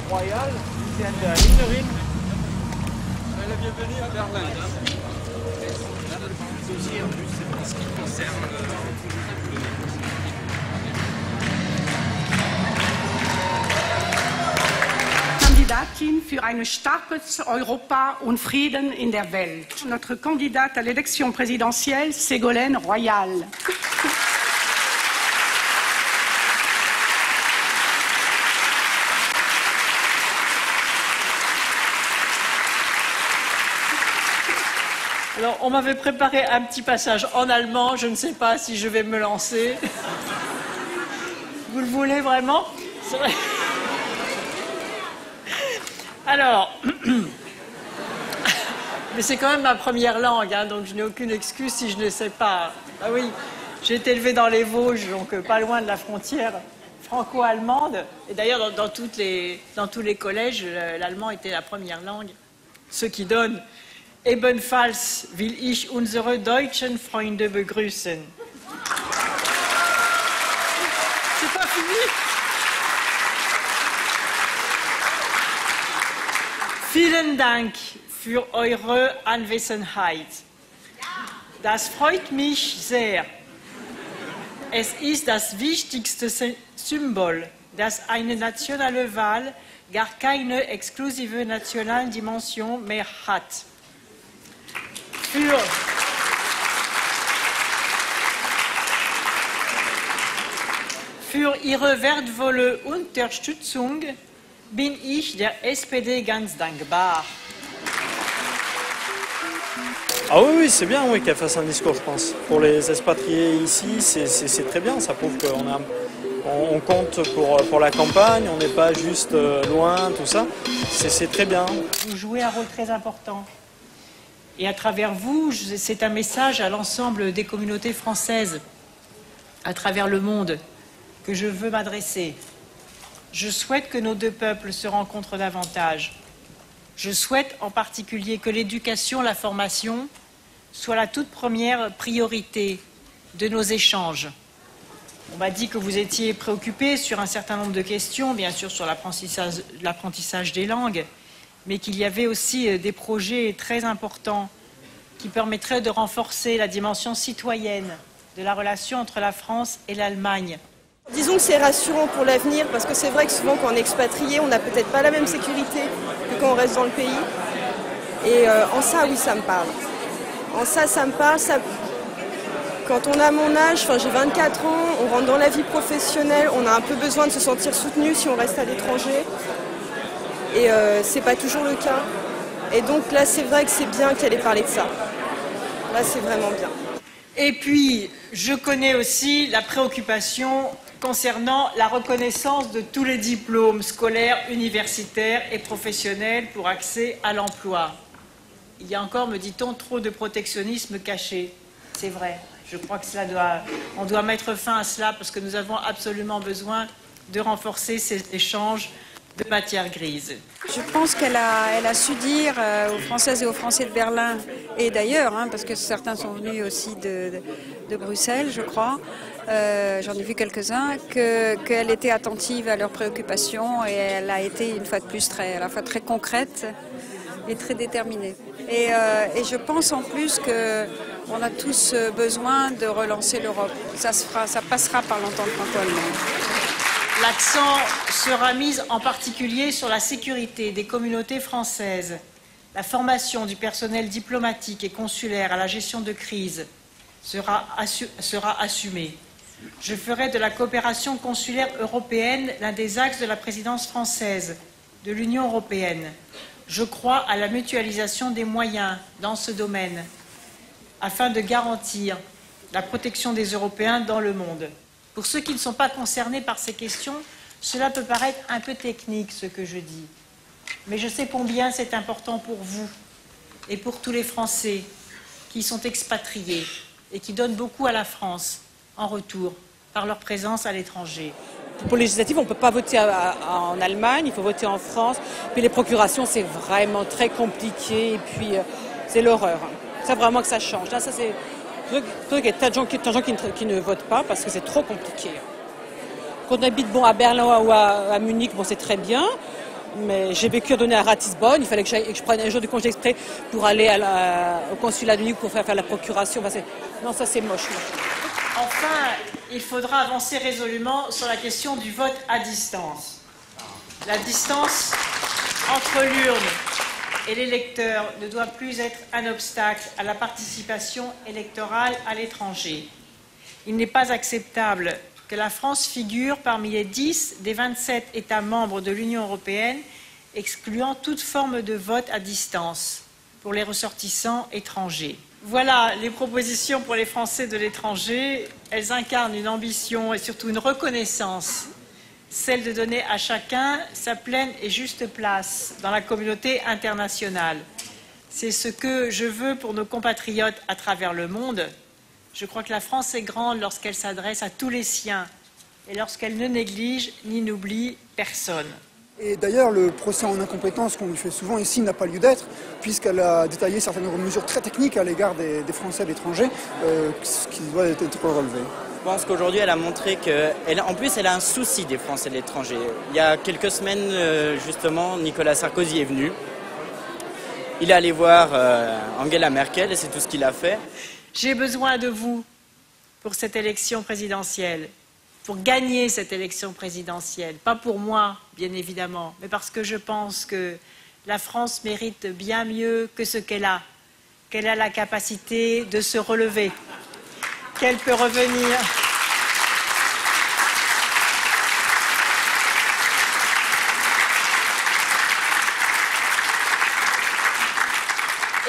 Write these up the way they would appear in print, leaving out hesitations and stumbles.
royal qui vient de Innering. La bienvenue à Berlin. Aussi, en plus, c'est ce qui concerne Kandidatin für ein starkes Europa und Frieden in der Welt. Notre candidate à l'élection présidentielle, Ségolène Royal. Alors, on m'avait préparé un petit passage en allemand, je ne sais pas si je vais me lancer. Vous le voulez vraiment? C'est vrai. Alors, mais c'est quand même ma première langue, hein, donc je n'ai aucune excuse si je ne sais pas. Ah oui, j'ai été élevée dans les Vosges, donc pas loin de la frontière franco-allemande. Et d'ailleurs, dans tous les collèges, l'allemand était la première langue. Ce qui donne Ebenfalls will ich unsere deutschen Freunde begrüßen. C'est pas fini. Vielen Dank für eure Anwesenheit. Das freut mich sehr. Es ist das wichtigste Symbol, dass eine nationale Wahl gar keine exklusive nationale Dimension mehr hat. Für Ihre wertvolle Unterstützung bin ich der SPD ganz dankbar. Ah oui, oui, c'est bien oui, qu'elle fasse un discours, je pense. Pour les expatriés ici, c'est très bien. Ça prouve qu'on compte pour la campagne, on n'est pas juste loin, tout ça. C'est très bien. Vous jouez un rôle très important. Et à travers vous, c'est un message à l'ensemble des communautés françaises à travers le monde que je veux m'adresser. Je souhaite que nos deux peuples se rencontrent davantage. Je souhaite en particulier que l'éducation, la formation soit la toute première priorité de nos échanges. On m'a dit que vous étiez préoccupés sur un certain nombre de questions, bien sûr sur l'apprentissage des langues, mais qu'il y avait aussi des projets très importants qui permettraient de renforcer la dimension citoyenne de la relation entre la France et l'Allemagne. Disons que c'est rassurant pour l'avenir, parce que c'est vrai que souvent quand on est expatrié, on n'a peut-être pas la même sécurité que quand on reste dans le pays. Et en ça, oui, ça me parle. En ça, ça me parle. Quand on a mon âge, enfin j'ai 24 ans, on rentre dans la vie professionnelle, on a un peu besoin de se sentir soutenu si on reste à l'étranger. Et c'est pas toujours le cas. Et donc là, c'est vrai que c'est bien qu'elle ait parlé de ça. Là, c'est vraiment bien. Et puis, je connais aussi la préoccupation concernant la reconnaissance de tous les diplômes scolaires, universitaires et professionnels pour accès à l'emploi. Il y a encore, me dit-on, trop de protectionnisme caché. C'est vrai. Je crois que on doit mettre fin à cela parce que nous avons absolument besoin de renforcer ces échanges de matière grise. Je pense qu'elle a su dire aux Françaises et aux Français de Berlin, et d'ailleurs, hein, parce que certains sont venus aussi de Bruxelles, je crois, j'en ai vu quelques-uns, qu'elle était attentive à leurs préoccupations et elle a été une fois de plus à la fois très concrète et très déterminée. Et je pense en plus qu'on a tous besoin de relancer l'Europe. Ça passera par l'entente franco-allemande. L'accent sera mis en particulier sur la sécurité des communautés françaises, la formation du personnel diplomatique et consulaire à la gestion de crise sera assumée. Je ferai de la coopération consulaire européenne l'un des axes de la présidence française de l'Union européenne. Je crois à la mutualisation des moyens dans ce domaine afin de garantir la protection des Européens dans le monde. Pour ceux qui ne sont pas concernés par ces questions, cela peut paraître un peu technique ce que je dis. Mais je sais combien c'est important pour vous et pour tous les Français qui sont expatriés et qui donnent beaucoup à la France en retour par leur présence à l'étranger. Pour les législatives, on ne peut pas voter en Allemagne, il faut voter en France. Puis les procurations, c'est vraiment très compliqué et puis c'est l'horreur. C'est vraiment que ça change. Là, ça c'est... Il y a tant de gens qui ne votent pas parce que c'est trop compliqué. Quand on habite à Berlin ou à Munich, bon, c'est très bien. Mais j'ai vécu à donner à Ratisbonne, il fallait que je prenne un jour de congé exprès pour aller au consulat de New York pour faire la procuration. Non, ça c'est moche. Enfin, il faudra avancer résolument sur la question du vote à distance. La distance entre l'urne et l'électeur ne doit plus être un obstacle à la participation électorale à l'étranger. Il n'est pas acceptable que la France figure parmi les 10 des 27 États membres de l'Union européenne, excluant toute forme de vote à distance pour les ressortissants étrangers. Voilà les propositions pour les Français de l'étranger. Elles incarnent une ambition et surtout une reconnaissance, celle de donner à chacun sa pleine et juste place dans la communauté internationale. C'est ce que je veux pour nos compatriotes à travers le monde. Je crois que la France est grande lorsqu'elle s'adresse à tous les siens et lorsqu'elle ne néglige ni n'oublie personne. Et d'ailleurs, le procès en incompétence qu'on lui fait souvent ici n'a pas lieu d'être, puisqu'elle a détaillé certaines mesures très techniques à l'égard des Français à l'étranger, qui doivent être relevées. Je pense qu'aujourd'hui, elle a montré qu'en plus, elle a un souci des Français de l'étranger. Il y a quelques semaines, justement, Nicolas Sarkozy est venu. Il est allé voir Angela Merkel et c'est tout ce qu'il a fait. J'ai besoin de vous pour cette élection présidentielle, pour gagner cette élection présidentielle. Pas pour moi, bien évidemment, mais parce que je pense que la France mérite bien mieux que ce qu'elle a la capacité de se relever, qu'elle peut revenir.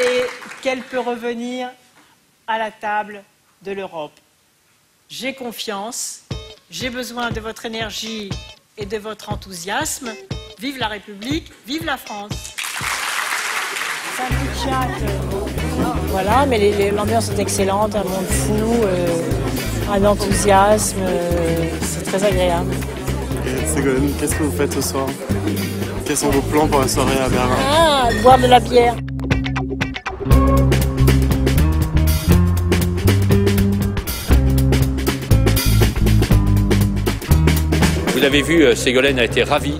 Et qu'elle peut revenir à la table de l'Europe. J'ai confiance, j'ai besoin de votre énergie et de votre enthousiasme. Vive la République, vive la France. C'est un petit chat. Voilà, mais l'ambiance est excellente, un monde fou, un enthousiasme, c'est très agréable. Ségolène, qu'est-ce que vous faites ce soir? Quels sont vos plans pour la soirée à Berlin? Ah, boire de la bière. Vous avez vu, Ségolène a été ravie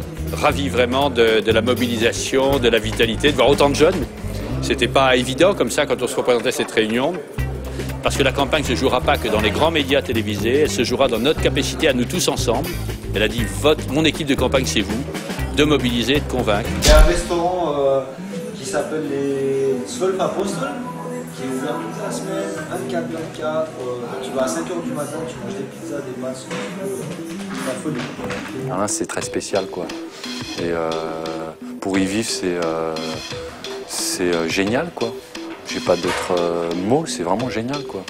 vraiment de la mobilisation, de la vitalité, de voir autant de jeunes. C'était pas évident comme ça quand on se représentait à cette réunion, parce que la campagne ne se jouera pas que dans les grands médias télévisés, elle se jouera dans notre capacité à nous tous ensemble. Elle a dit, mon équipe de campagne c'est vous, de mobiliser, de convaincre. Il y a un restaurant qui s'appelle les Zwölf Apostel, qui est ouvert toute la semaine, 24-24, tu vas à 5h du matin, tu manges des pizzas, des masses, la folie. Alors là, c'est très spécial, quoi. Et pour y vivre, c'est génial, quoi. J'ai pas d'autres mots, c'est vraiment génial, quoi.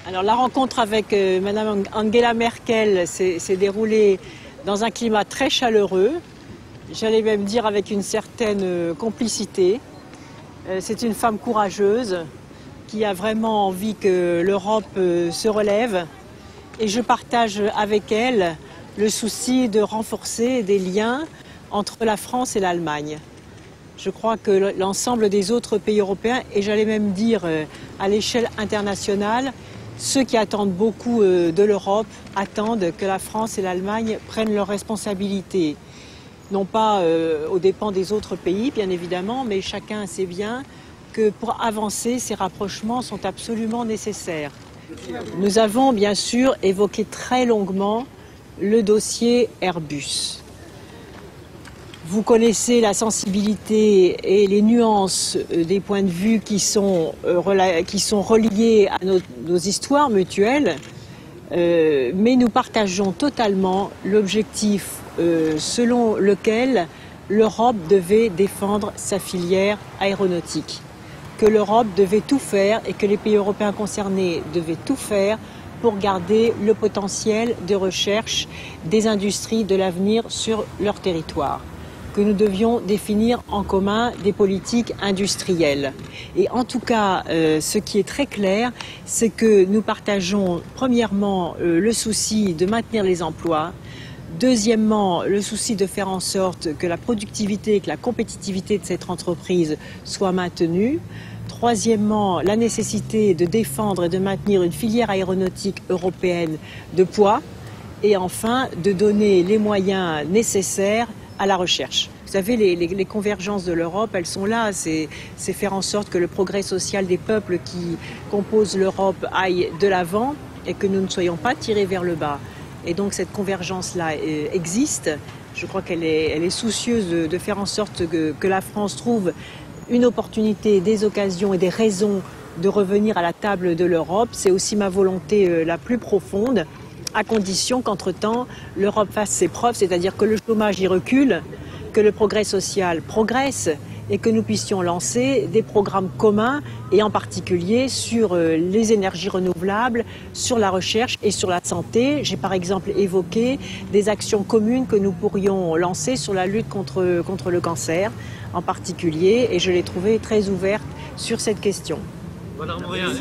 Alors la rencontre avec Madame Angela Merkel s'est déroulée dans un climat très chaleureux, j'allais même dire avec une certaine complicité. C'est une femme courageuse qui a vraiment envie que l'Europe se relève et je partage avec elle le souci de renforcer des liens entre la France et l'Allemagne. Je crois que l'ensemble des autres pays européens, et j'allais même dire à l'échelle internationale, Ceux qui attendent beaucoup de l'Europe attendent que la France et l'Allemagne prennent leurs responsabilités. Non pas aux dépens des autres pays, bien évidemment, mais chacun sait bien que pour avancer, ces rapprochements sont absolument nécessaires. Nous avons bien sûr évoqué très longuement le dossier Airbus. Vous connaissez la sensibilité et les nuances des points de vue qui sont reliés à nos histoires mutuelles, mais nous partageons totalement l'objectif selon lequel l'Europe devait défendre sa filière aéronautique, que l'Europe devait tout faire et que les pays européens concernés devaient tout faire pour garder le potentiel de recherche des industries de l'avenir sur leur territoire, que nous devions définir en commun des politiques industrielles. Et en tout cas, ce qui est très clair, c'est que nous partageons premièrement le souci de maintenir les emplois, deuxièmement le souci de faire en sorte que la productivité et que la compétitivité de cette entreprise soient maintenues, troisièmement la nécessité de défendre et de maintenir une filière aéronautique européenne de poids, et enfin de donner les moyens nécessaires à la recherche. Vous savez, les convergences de l'Europe, elles sont là. C'est faire en sorte que le progrès social des peuples qui composent l'Europe aille de l'avant et que nous ne soyons pas tirés vers le bas. Et donc cette convergence-là existe. Je crois qu'elle est soucieuse de faire en sorte que la France trouve une opportunité, des occasions et des raisons de revenir à la table de l'Europe. C'est aussi ma volonté la plus profonde, à condition qu'entre-temps, l'Europe fasse ses preuves, c'est-à-dire que le chômage y recule, que le progrès social progresse et que nous puissions lancer des programmes communs, et en particulier sur les énergies renouvelables, sur la recherche et sur la santé. J'ai par exemple évoqué des actions communes que nous pourrions lancer sur la lutte contre le cancer en particulier, et je l'ai trouvée très ouverte sur cette question. Voilà, Montréal.